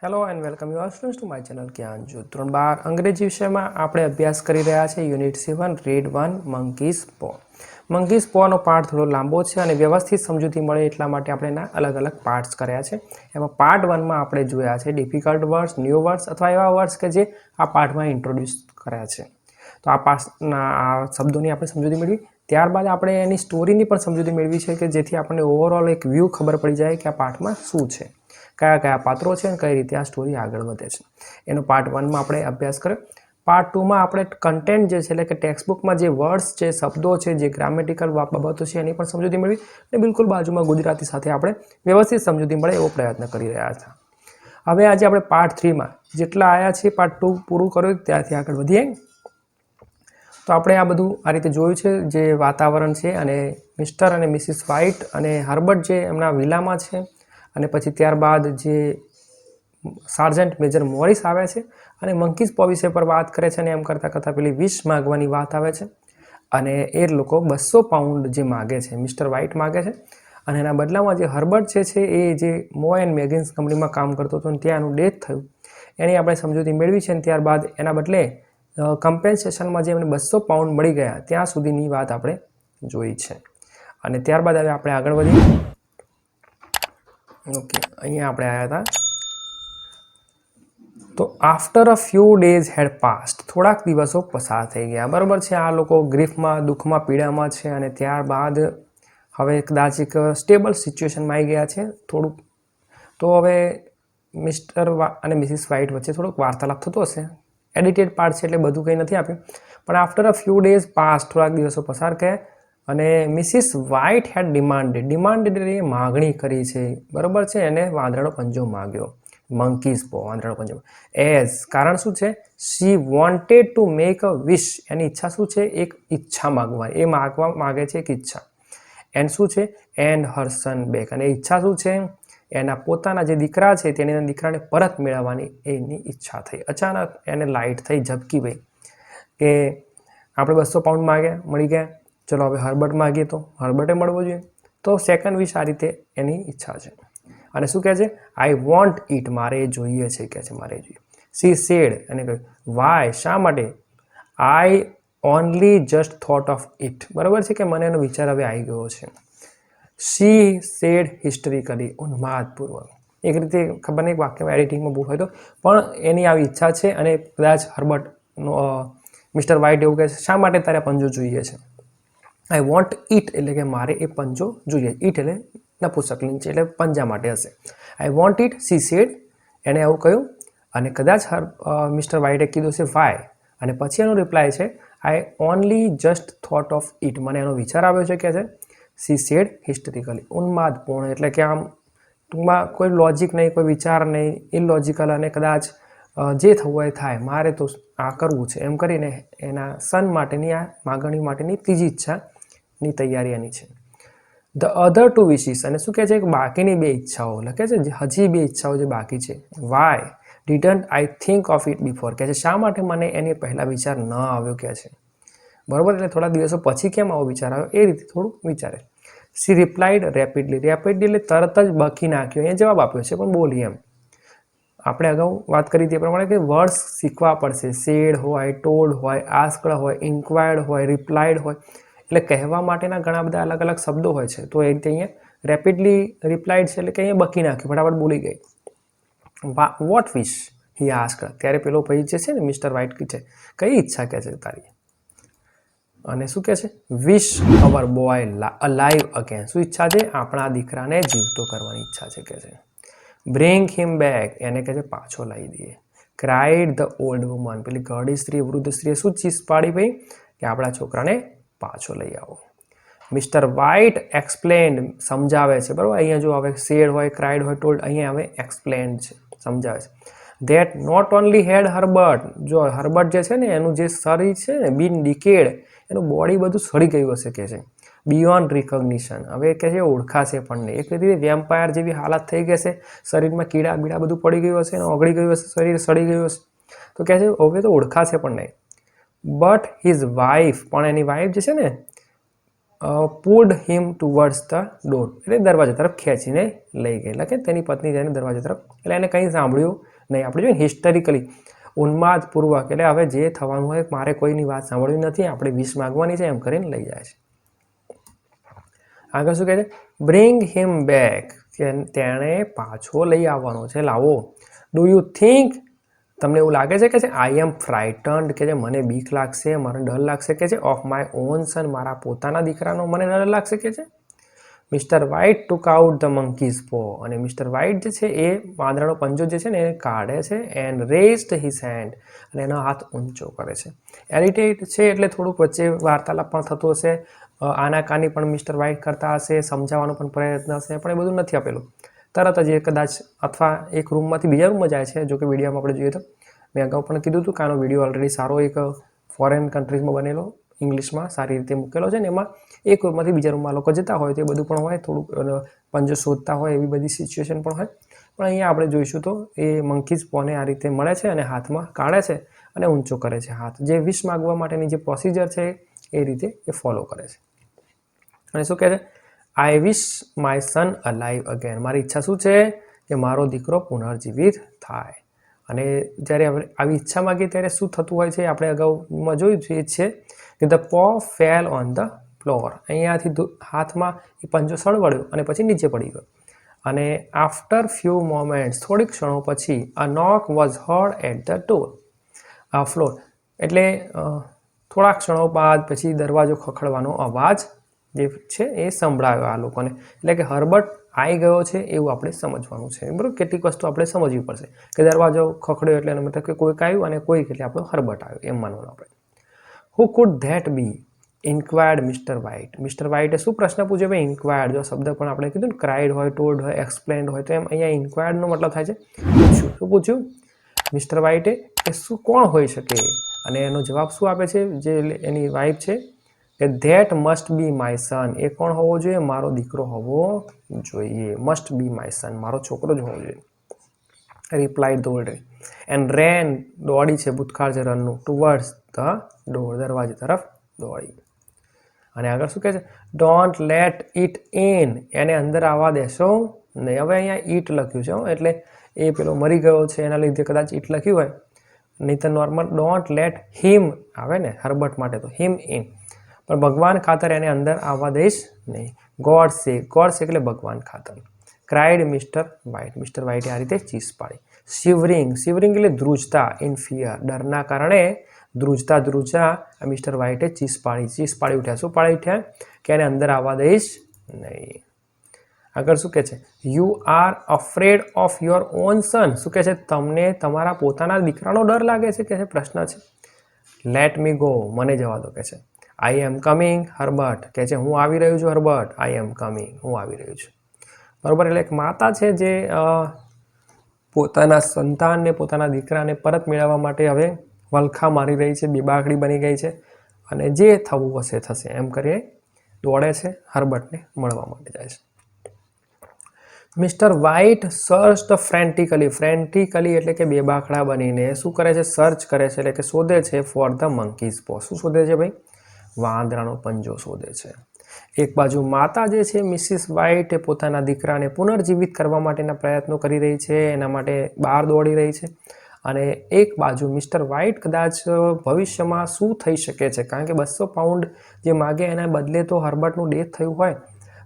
Hello and welcome you are students to my channel જ્ઞાન જ્યોત. ધોરણ 12 અંગ્રેજી વિષયમાં આપણે અભ્યાસ કરી રહ્યા છે યુનિટ 7 રીડ 1 મંકીઝ પો. મંકીઝ પોનો પાર્ટ થોડો લાંબો છે અને વ્યવસ્થિત સમજૂતી મળે એટલા માટે આપણે એના અલગ અલગ પાર્ટ્સ કર્યા છે. એમાં પાર્ટ 1માં આપણે જોયા છે ડિફિકલ્ટ વર્ડ્સ, ન્યૂ વર્ડ્સ અથવા એવા વર્ડ્સ કે જે આ પાર્ટમાં ઇન્ટ્રોડ્યુસ કર્યા છે. તો આ પાર્ટના આ શબ્દોની આપણે સમજૂતી મેળવી. ત્યારબાદ આપણે એની સ્ટોરીની પણ સમજૂતી મેળવી છે કે જેથી આપણને ઓવરઓલ એક વ્યૂ ખબર પડી જાય કે આ પાર્ટમાં શું છે, કયા કયા પાત્રો છે અને કઈ રીતે આ સ્ટોરી આગળ વધે છે. એનો પાર્ટ 1માં આપણે અભ્યાસ કર્યો. પાર્ટ 2માં આપણે કન્ટેન્ટ જે છે એટલે કે ટેક્સ્ટબુકમાં જે વર્ડ્સ છે, શબ્દો છે, જે ગ્રામેટિકલ બાબતો છે એની પણ સમજૂતી મેળવી અને બિલકુલ બાજુમાં ગુજરાતી સાથે આપણે વ્યવસ્થિત સમજૂતી મળે એવો પ્રયત્ન કરી રહ્યા હતા. હવે આજે આપણે પાર્ટ 3માં જેટલા આવ્યા છે પાર્ટ 2 પૂરું કર્યું ત્યારથી આગળ વધીએ. તો આપણે આ બધું આ રીતે જોયું છે જે વાતાવરણ છે અને મિસ્ટર અને મિસિસ વ્હાઇટ અને હર્બર્ટ જે એમના વિલામાં છે અને પછી ત્યારબાદ જે સાર્જન્ટ મેજર મોરિસ આવે છે અને મંકીઝ પો વિષય પર વાત કરે છે અને એમ કરતાં કરતાં પેલી વિશ માગવાની વાત આવે છે અને એ લોકો 200 પાઉન્ડ જે માગે છે મિસ્ટર વ્હાઇટ માગે છે અને એના બદલામાં જે હર્બર્ટ છે એ જે મો એન્ડ મેગિન્સ કંપનીમાં કામ કરતો હતો અને ત્યાં એનું ડેથ થયું એની આપણે સમજૂતી મેળવી છે અને ત્યારબાદ એના બદલે કમ્પેન્સેશનમાં જે એમને 200 પાઉન્ડ મળી ગયા ત્યાં સુધીની વાત આપણે જોઈ છે. અને ત્યારબાદ હવે આપણે આગળ વધીએ. ઓકે, અહીંયા આપણે આવ્યા હતા. તો after a few days had passed, થોડાક દિવસો પસાર થઈ ગયા, બરાબર છે. આ લોકો ગ્રીફમાં, દુઃખમાં, પીડામાં છે અને ત્યારબાદ હવે કદાચ એક સ્ટેબલ સિચ્યુએશનમાં આવી ગયા છે થોડુંક. તો હવે મિસ્ટર અને મિસિસ વ્હાઇટ વચ્ચે થોડોક વાર્તાલાપ થતો હશે. એડિટેડ પાર્ટ છે એટલે બધું કંઈ નથી આપ્યું, પણ after a few days passed, થોડાક દિવસો પસાર કર્યા અને મિસિસ વ્હાઇટ હેડ ડિમાન્ડેડ એટલે માગણી કરી છે, બરાબર છે. એને વાંદરાનો પંજો માગ્યો, મંકીઝ પો, વાંદરાનો પંજો. એઝ કારણ શું છે? She wanted to make a wish, એની ઈચ્છા શું છે? એક ઈચ્છા માગવાની, એ માગે છે એક ઈચ્છા. એન્ડ શું છે? એન્ડ હર સન બેક, અને ઈચ્છા શું છે? એના પોતાના જે દીકરા છે તેના દીકરાને પરત મેળવવાની એની ઈચ્છા થઈ. અચાનક એને લાઇટ થઈ, ઝબકી ભાઈ કે આપણે 200 પાઉન્ડ માગ્યા, મળી ગયા, ચલો હવે હર્બર્ટ માગીએ તો હર્બર્ટે મળવો જોઈએ. તો સેકન્ડ વિશ આ રીતે એની ઈચ્છા છે. અને શું કહે છે? આઈ વોન્ટ ઇટ, મારે એ જોઈએ છે, કહે છે મારે જોઈએ. સી સેડ, એને કહ્યું વાય, શા માટે? આઈ only just thought of it, બરાબર છે કે મને એનો વિચાર હવે આવી ગયો છે. શી સેડ હિસ્ટરિકલી, ઉન્માદપૂર્વક. એક રીતે ખબર નહીં વાક્યમાં એડિટિંગમાં ભૂલ હોય તો, પણ એની આવી ઈચ્છા છે અને કદાચ હર્બર્ટનો મિસ્ટર વ્હાઇટ એવું કહે છે શા માટે તારે પંજો જોઈએ છે? આઈ વોન્ટ ઇટ એટલે કે મારે એ પંજો જોઈએ. ઇટ એટલે નપુંસકલિંગ છે એટલે પંજા માટે હશે. I want it, C sad, એણે એવું કહ્યું અને કદાચ મિસ્ટર વ્હાઇટે કીધું છે વાય અને પછી એનો રિપ્લાય છે આઈ only just thought of it, મને એનો વિચાર આવ્યો છે કે છે. સી સેડ હિસ્ટરિકલી, ઉન્માદપૂર્ણ એટલે કે આમ ટૂંકમાં કોઈ લોજિક નહીં, કોઈ વિચાર નહીં, ઇલોજિકલ અને કદાચ જે થવું હોય થાય, મારે તો આ કરવું છે એમ કરીને એના સન માટેની આ માગણી માટેની ત્રીજી ઈચ્છાની તૈયારી એની છે. ધ અધર ટુ વિશિસ, અને શું કહે છે કે બાકીની 2 ઈચ્છાઓ લખે છે, હજી 2 ઈચ્છાઓ જે બાકી છે. Why didn't I think of it before, કહે છે શા માટે મને એની પહેલાં વિચાર ન આવ્યો, કહે છે, બરાબર. એટલે થોડા દિવસો પછી કેમ આવો વિચાર આવ્યો એ રીતે થોડું વિચારે. સી રિપ્લાઇડ રેપિડલી એટલે તરત જ બકી નાખ્યો, એ જવાબ આપ્યો છે પણ બોલી એમ. આપણે અગાઉ વાત કરી તે પ્રમાણે કે વર્ડ્સ શીખવા પડશે. સેડ હોય, ટોલ્ડ હોય, આસ્કડ હોય, ઇન્ક્વાયર્ડ હોય, રિપ્લાઇડ હોય, એટલે કહેવા માટેના ઘણા બધા અલગ અલગ શબ્દો હોય છે. તો એ રીતે અહીંયા રેપિડલી રિપ્લાઇડ છે એટલે કે અહીંયા બકી નાખ્યું, ફટાફટ બોલી ગઈ. વોટ વિશ હી આસ્કડ, ત્યારે પેલો ભાઈ જે છે ને મિસ્ટર વ્હાઇટ છે કઈ ઈચ્છા કહે છે તારી? અને શું કહે છે? વિશ અવર બોય અલાઇવ અગેન, શું ઈચ્છા છે? આપણા દીકરાને જીવતો કરવાની ઈચ્છા છે, કહે છે. બ્રિંગ હિમ બેક, એને કહે છે પાછો લાવી દઈએ. ક્રાઇડ ધ ઓલ્ડ વુમન, પેલી ઘરડી સ્ત્રી, વૃદ્ધ સ્ત્રીએ શું ચીસ પાડી ભાઈ કે આપણા છોકરાને પાછો લઈ આવો. મિસ્ટર વ્હાઇટ એક્સપ્લેન્ડ, સમજાવે છે, બરાબર. અહીંયા જો હવે સેડ હોય, ક્રાઇડ હોય, ટોલ્ડ, અહીંયા હવે એક્સપ્લેન્ડ છે, સમજાવે છે. That not only had Herbert, જો હર્બર્ટ જે છે ને એનું જે શરીર છે ને બીન ડિકેડ, એનું બોડી બધું સડી ગયું હશે, કહે છે. બિયોન્ડ રિકોગ્નિશન, હવે કહે છે ઓળખાશે પણ નહીં. એક રીતે વેમ્પાયર જેવી હાલત થઈ ગઈ હશે, શરીરમાં કીડા બીડા બધું પડી ગયું હશે, ઓગળી ગયું હશે, શરીર સડી ગયું હશે. તો કહે છે હવે તો ઓળખાશે પણ નહીં. બટ હિઝ વાઇફ, પણ એની વાઇફ જે છે ને pulled him towards the door, એટલે દરવાજા તરફ ખેંચીને લઈ ગઈ. એટલે કે તેની પત્ની જઈને દરવાજા તરફ, એટલે એને કંઈ સાંભળ્યું નહીં. આપણે જોઈએ હિસ્ટોરિકલી ઉન્માદપૂર્વક, એટલે હવે જે થવાનું હોય મારે કોઈની વાત સાંભળવી નથી, આપણે વિશ માગવાની છે એમ કરીને લઈ જાય છે. આગળ શું કહે છે? બ્રિંગ હિમ બેક, તેણે પાછો લઈ આવવાનો છે, લાવો. ડુ યુ થિંક, તમને એવું લાગે છે કે છે આઈ એમ ફ્રાઇટન્ડ, કે જે મને બીક લાગશે, મને ડર લાગશે કે છે, ઓફ માય ઓન સન, મારા પોતાના દીકરાનો મને ડર લાગશે કે છે. Mr White took out the monkeys પો, અને મિસ્ટર વ્હાઇટ જે છે એ વાંદરાનો પંજો જે છે ને એ કાઢે છે. એન્ડ રેઝડ હિઝ હેન્ડ, અને એનો હાથ ઊંચો કરે છે. એરિટેટ છે એટલે થોડુંક વચ્ચે વાર્તાલાપ પણ થતું હશે, આનાકાની પણ મિસ્ટર વ્હાઇટ કરતા હશે, સમજાવવાનો પણ પ્રયત્ન હશે, પણ એ બધું નથી આપેલું. તરત જ એ કદાચ અથવા એક રૂમમાંથી બીજા રૂમમાં જાય છે. જો કે વિડીયોમાં આપણે જોઈએ તો મેં અગાઉ પણ કીધું હતું કે આનો વિડીયો ઓલરેડી સારો એક ફોરેન કન્ટ્રીઝમાં બનેલો, ઇંગ્લિશમાં સારી રીતે મૂકેલો છે ને એમાં એક રૂમમાંથી બીજા રૂમમાં લોકો જતા હોય તો એ બધું પણ હોય, થોડુંક પંજો શોધતા હોય એવી બધી સિચ્યુએશન પણ હોય. પણ અહીંયા આપણે જોઈશું તો એ મંકીઝ પોને આ રીતે મળે છે અને હાથમાં કાઢે છે અને ઊંચો કરે છે હાથ. જે વિશ માગવા માટેની જે પ્રોસિજર છે એ રીતે એ ફોલો કરે છે. અને શું કહે છે? આઈ વિશ માય સન અલાઇવ અગેન, મારી ઈચ્છા શું છે કે મારો દીકરો પુનર્જીવિત થાય. અને જ્યારે આવી ઈચ્છા માગીએ ત્યારે શું થતું હોય છે આપણે અગાઉમાં જોયું છે કે ધ પો ફેલ ઓન ધ ફ્લોર, અહીંયાથી હાથમાં એ પંજો સળવડ્યો અને પછી નીચે પડી ગયો. અને આફ્ટર ફ્યુ મોમેન્ટ્સ, થોડીક ક્ષણો પછી, a knock was heard at the door, આ ફ્લોર એટલે થોડાક ક્ષણો બાદ પછી દરવાજો ખખડવાનો અવાજ જે છે એ સંભળાયો આ લોકોને. એટલે કે હર્બર્ટ આવી ગયો છે એવું આપણે સમજવાનું છે, બરાબર. કેટલીક વસ્તુ આપણે સમજવી પડશે કે દરવાજો ખખડ્યો એટલે એનો મતલબ કે કોઈક આવ્યું, અને કોઈક એટલે આપણો હર્બર્ટ આવ્યો એમ માનવાનું આપણે. Who could that be, inquired mister white. Mister વ્હાઇટે શું પ્રશ્ન પૂછ્યો ભાઈ? ઇન્ક્વાયર્ડ, જો શબ્દ પણ આપણે કીધું ને ક્રાઇડ હોય, ટોલ્ડ હોય, એક્સપ્લેન્ડ હોય, તો એમ અહીંયા ઇન્ક્વાયર્ડનો મતલબ થાય છે પૂછ્યું. શું પૂછ્યું મિસ્ટર વ્હાઇટે કે શું કોણ હોઈ શકે? અને એનો જવાબ શું આપે છે જે એની વાઇફ છે કે that must be my son, એ કોણ હોવો જોઈએ? મારો દીકરો હોવો જોઈએ. મસ્ટ બી માય સન, મારો છોકરો જ હોવો જોઈએ. રિપ્લાઇડ ધ ઓલ્ડ એન્ડ રેન, દોડી છે ભૂતકાળ છે રનનું, ટુવર્ડ્સ ધ ડોર, દરવાજા તરફ દોડી. અને આગળ શું કહે છે? ડોન્ટ લેટ ઇટ ઇન, એને અંદર આવવા દેશો નહીં. હવે અહીંયા ઈટ લખ્યું છે એટલે એ પેલો મરી ગયો છે એના લીધે કદાચ ઈટ લખ્યું હોય, નહીં તો નોર્મલ ડોન્ટ લેટ હિમ આવે ને હર્બર્ટ માટે તો હિમ ઇન, પણ ભગવાન ખાતર એને અંદર આવવા દઈશ નહીં. ગોડ સેક, ગોડ સેક એટલે ભગવાન ખાતર. ક્રાઇડ મિસ્ટર વ્હાઇટ, મિસ્ટર વ્હાઇટે આ રીતે ચીસ પાડી. શિવરિંગ, શિવરિંગ એટલે ધ્રુજતા, ઇન ફિયર, ડરના કારણે ધ્રુજતા મિસ્ટર વ્હાઇટે ચીસ પાડી ઉઠ્યા. શું પાડી ઉઠ્યા? કે એને અંદર આવવા દઈશ નહીં. આગળ શું કહે છે? You are afraid of your own son, શું કહે છે? તમને તમારા પોતાના દીકરાનો ડર લાગે છે કે છે? પ્રશ્ન છે. લેટ મી ગો, મને જવા દો કે છે. આઈ એમ કમિંગ હર્બર્ટ, કે છે હું આવી રહ્યું છું હર્બર્ટ. આઈ એમ કમિંગ, હું આવી રહ્યું છું. બરાબર. એટલે એક માતા છે જે પોતાના સંતાનને, પોતાના દીકરાને પરત મેળવવા માટે હવે વલખા મારી રહી છે, બેબાકડી બની ગઈ છે, અને જે થવું હશે થશે એમ કરીને દોડે છે, હર્બર્ટને મળવા માટે જાય છે. મિસ્ટર વ્હાઇટ સર્ચડ ફ્રેન્ટિકલી, ફ્રેન્ટિકલી એટલે કે બેબાકડા બનીને શું કરે છે? સર્ચ કરે છે, એટલે કે શોધે છે ફોર ધ મંકીઝ પો. શું શોધે છે ભાઈ? વાંદરાનો પંજો શોધે છે. એક બાજુ માતા જે છે મિસિસ વ્હાઇટ એ પોતાના દીકરાને પુનર્જીવિત કરવા માટેના પ્રયત્નો કરી રહી છે, એના માટે બહાર દોડી રહી છે. અને એક બાજુ મિસ્ટર વ્હાઇટ કદાચ ભવિષ્યમાં શું થઈ શકે છે, કારણ કે 200 પાઉન્ડ જે માગે એના બદલે તો હર્બર્ટનું ડેથ થયું હોય,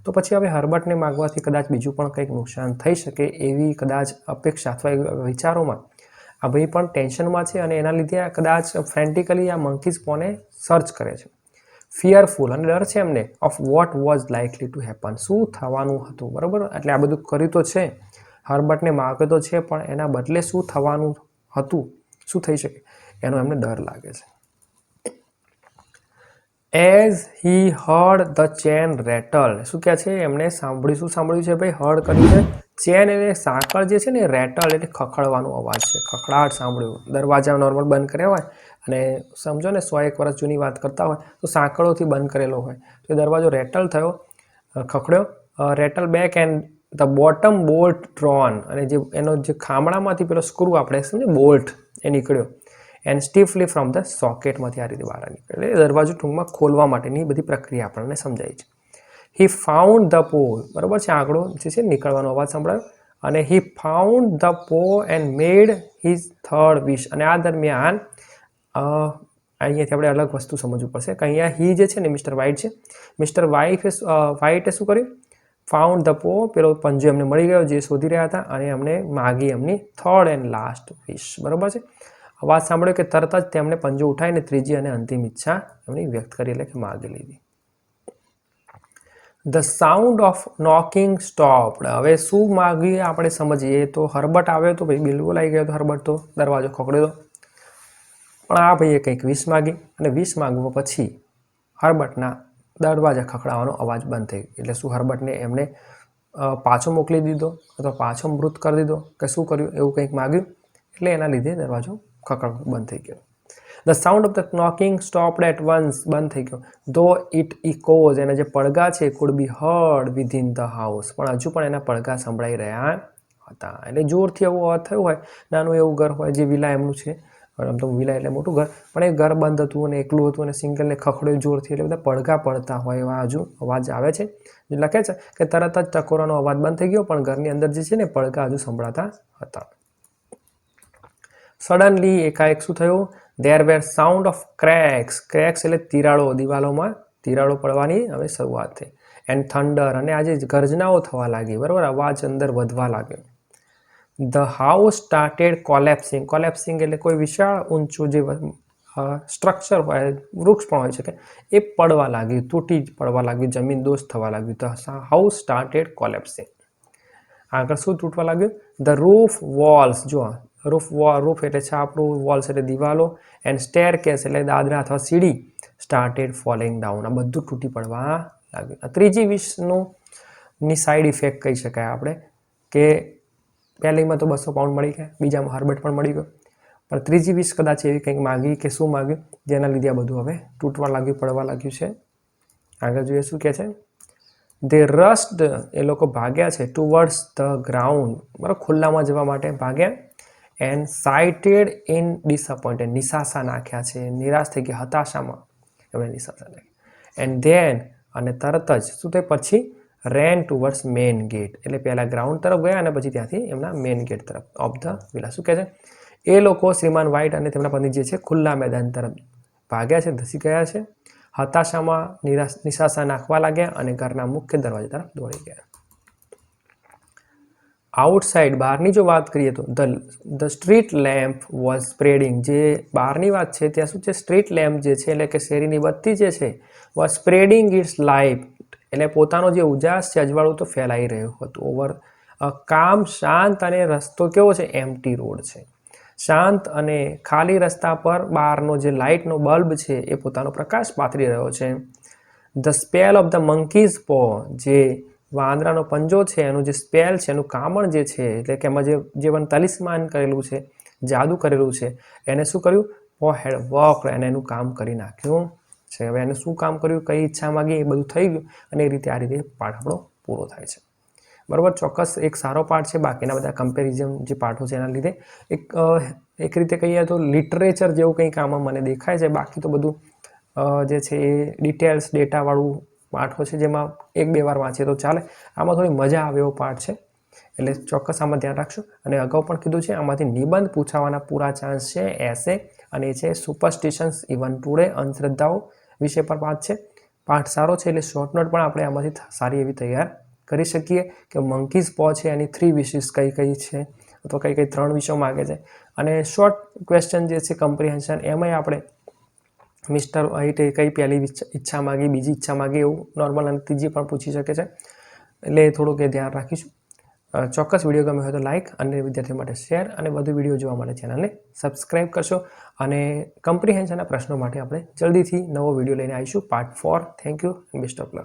તો પછી હવે હર્બર્ટને માગવાથી કદાચ બીજું પણ કંઈક નુકસાન થઈ શકે એવી કદાચ અપેક્ષા અથવા વિચારોમાં આ ભાઈ પણ ટેન્શનમાં છે, અને એના લીધે કદાચ ફ્રેન્ટિકલી આ મંકીઝ પોને સર્ચ કરે છે. ફિયરફુલ, અને ડર છે એમને, of what was likely to happen, શું થવાનું હતું. બરાબર. એટલે આ બધું કર્યું તો છે, હર્બર્ટને માગે તો છે, પણ એના બદલે શું થવાનું હતું, શું થઈ શકે એનો એમને ડર લાગે છે. As he heard the chain rattle, શું કહે છે? એમણે સાંભળ્યું, શું સાંભળ્યું છે ભાઈ? હર્ડ કર્યું છે. ચેન એટલે સાંકળ જે છે ને, રેટલ એટલે ખખડવાનો અવાજ છે, ખખડાટ સાંભળ્યું. દરવાજા નોર્મલ બંધ કર્યા હોય અને સમજો ને 101 વર્ષ જૂની વાત કરતા હોય તો સાંકળોથી બંધ કરેલો હોય, તો દરવાજો રેટલ થયો, ખખડ્યો. Rattle back and the bottom bolt drawn, અને જે એનો જે ખામણામાંથી પેલો સ્ક્રૂ આપણે સમજે બોલ્ટ એ નીકળ્યો. એન્ડ સ્ટીફલી ફ્રોમ ધ સોકેટમાંથી આ રીતે બહાર નીકળે. એટલે દરવાજો ટૂંકમાં ખોલવા માટેની બધી પ્રક્રિયા આપણને સમજાય છે. હી ફાઉન્ડ ધ પોલ, બરાબર છે, આંકડો જે છે નીકળવાનો અવાજ સંભળાયો, અને હી ફાઉન્ડ ધ પો એન્ડ મેડ હિઝ થર્ડ વિશ. અને આ દરમિયાન અહીંયાથી આપણે અલગ વસ્તુ સમજવું પડશે કે અહીંયા હી જે છે ને મિસ્ટર વ્હાઇટ છે, મિસ્ટર વ્હાઇટે શું કર્યું? ફાઉન્ડ ધ પો, પેલો પંજો એમને મળી ગયો જે શોધી રહ્યા હતા, અને એમને માગી એમની થર્ડ એન્ડ લાસ્ટ વિશ. બરાબર છે. અવાજ સાંભળ્યો કે તરત જ તેમણે પંજો ઉઠાવીને ત્રીજી અને અંતિમ ઈચ્છા એમની વ્યક્ત કરી, એટલે કે માગી લીધી. The sound of knocking stopped. હવે શું માગીએ આપણે સમજીએ તો હર્બર્ટ આવ્યો તો ભાઈ બિલકુલ આવી ગયો તો હર્બર્ટ તો દરવાજો ખોખડ્યો તો, પણ આ ભાઈએ કંઈક વિશ માગી, અને વિશ માગવા પછી હર્બર્ટના દરવાજા ખખડાવવાનો અવાજ બંધ થઈ ગયો. એટલે શું હર્બર્ટને એમને પાછો મોકલી દીધો અથવા પાછો મૃત કરી દીધો કે શું કર્યું? એવું કંઈક માગ્યું, એટલે એના લીધે દરવાજો ખખડવાનો બંધ થઈ ગયો. The sound of the knocking stopped at once. બંધ થઈ ગયો. ધો ઇટ ઇકોઝ. એના જે પડઘા છે could be heard within the house. પણ હજુ પણ એના પડઘા સંભળાઈ રહ્યા હતા. એટલે જોરથી એવું અવાજ થયું હોય, નાનું એવું ઘર હોય જે વિલા એમનું છે, આમ તો વિલા એટલે મોટું ઘર, પણ એ ઘર બંધ હતું અને એકલું હતું અને સિંગલને ખખડ્યું જોરથી, એટલે બધા પડઘા પડતા હોય એવા હજુ અવાજ આવે છે. લખે છે કે તરત જ ટકોરાનો અવાજ બંધ થઈ ગયો, પણ ઘરની અંદર જે છે ને પડઘા હજુ સંભળાતા હતા. સડનલી એકાએક શું થયું? દેર વેર સાઉન્ડ ઓફ ક્રેક્સ. ક્રેક્સ એટલે તિરાડો, દિવાલોમાં તિરાડો પડવાની હવે શરૂઆત થઈ. And thunder. અને આજે ગર્જનાઓ થવા લાગી. બરાબર, અવાજ અંદર વધવા લાગ્યો. The house started collapsing. Collapsing એટલે કોઈ વિશાળ ઊંચું જે સ્ટ્રક્ચર હોય, વૃક્ષ પણ હોઈ શકે, એ પડવા લાગ્યું, તૂટી પડવા લાગ્યું, જમીન દોષ થવા લાગ્યું. The house started collapsing. આગળ શું તૂટવા લાગ્યું? The roof walls. જો રૂફ એટલે છાપરું, વોલ્સ એટલે દિવાલો, એન્ડ સ્ટેરકેસ એટલે દાદરા અથવા સીડી સ્ટાર્ટેડ ફોલિંગ ડાઉન. આ બધું તૂટી પડવા લાગ્યું. ત્રીજી વિશની સાઈડ ઇફેક્ટ કહી શકાય આપણે કે પહેલીમાં તો 200 પાઉન્ડ મળી ગયા, બીજામાં હર્બર્ટ પણ મળી ગયો, પણ ત્રીજી વિશ કદાચ એવી કંઈક માગી કે શું માગ્યું જેના લીધે આ બધું હવે તૂટવા લાગ્યું, પડવા લાગ્યું છે. આગળ જોઈએ શું કહે છે? ધે રસ્ડ. એ લોકો ભાગ્યા છે ટુવર્ડ્સ ધ ગ્રાઉન્ડ. બરાબર, ખુલ્લામાં જવા માટે ભાગ્યા. And sighted in disappointed. નિરાશા નાખ્યા છે, નિરાશ થઈ ગયા, હતાશામાં એમણે નિરાશા નાખી. એન્ડ ધેન, અને તરત જ શું થાય પછી? રેન ટુવર્ડ્સ મેઇન ગેટ. એટલે પહેલાં ગ્રાઉન્ડ તરફ ગયા અને પછી ત્યાંથી એમના મેઇન ગેટ તરફ ઓફ ધ વિલા. શું કહે છે? એ લોકો શ્રીમાન વ્હાઇટ અને તેમના પત્ની જે છે ખુલ્લા મેદાન તરફ ભાગ્યા છે, ધસી ગયા છે, હતાશામાં નિરાશા નાખવા લાગ્યા અને ઘરના મુખ્ય દરવાજા તરફ દોડી ગયા. આઉટસાઇડ. બહારની જો વાત કરીએ તો the street lamp was spreading. જે બહારની વાત છે ત્યાં શું છે? સ્ટ્રીટ લેમ્પ જે છે એટલે કે શેરીની બત્તી જે છે વોઝ સ્પ્રેડિંગ ઇટ્સ લાઇટ. એટલે પોતાનો જે ઉજાસ છે, અજવાળું તો ફેલાઈ રહ્યું હતું. ઓવર કામ, શાંત, અને રસ્તો કેવો છે? એમ્પ્ટી રોડ છે. શાંત અને ખાલી રસ્તા પર બહારનો જે લાઇટનો બલ્બ છે એ પોતાનો પ્રકાશ પાથરી રહ્યો છે. The spell of the monkeys પો. જે વાંદરાનો પંજો છે એનું જે સ્પેલ છે, એનું કામણ જે છે, એટલે કે એમાં જે તલિસ્માન કરેલું છે, જાદુ કરેલું છે, એને શું કર્યું? પો હેડ વર્ક. અને એનું કામ કરી નાખ્યું છે. હવે એને શું કામ કર્યું, કઈ ઈચ્છા માગી, એ બધું થઈ ગયું, અને એ રીતે આ રીતે પાઠ આપણો પૂરો થાય છે. બરાબર, ચોક્કસ એક સારો પાઠ છે. બાકીના બધા કમ્પેરિઝન જે પાઠો છે એના લીધે એક રીતે કહીએ તો લિટરેચર જેવું કંઈક આમાં મને દેખાય છે. બાકી તો બધું જે છે એ ડિટેલ્સ ડેટાવાળું પાઠો છે, જેમાં 1-2 વાર વાંચીએ તો ચાલે. આમાં થોડી મજા આવે એવો પાઠ છે, એટલે ચોક્કસ આમાં ધ્યાન રાખજો. અને અગાઉ પણ કીધું છે, આમાંથી નિબંધ પૂછાવાના પૂરા ચાન્સ છે, એસે, અને એ છે સુપરસ્ટિશન્સ ઇવન ટુડે. અંધશ્રદ્ધાઓ વિષય પર પાઠ છે. પાઠ સારો છે, એટલે શોર્ટ નોટ પણ આપણે આમાંથી સારી એવી તૈયાર કરી શકીએ કે મંકીઝ પો છે એની 3 વિશિસ કઈ કઈ છે, અથવા કઈ 3 વિષયો માગે છે. અને શોર્ટ ક્વેશ્ચન જે છે કમ્પ્રિહેન્શન, એમાંય આપણે મિસ્ટર વ્હાઇટે કઈ પહેલી ઈચ્છા માગી, બીજી ઈચ્છા માગી, એવું નોર્મલ અને ત્રીજી પણ પૂછી શકે છે. એટલે થોડુંક એ ધ્યાન રાખીશું. ચોક્કસ વિડીયો ગમે હોય તો લાઇક, અને વિદ્યાર્થીઓ માટે શેર, અને વધુ વિડીયો જોવા માટે ચેનલને સબસ્ક્રાઈબ કરશો. અને કમ્પ્રિહેન્શનના પ્રશ્નો માટે આપણે જલ્દીથી નવો વિડીયો લઈને આવીશું, part 4. Thank you and best of luck.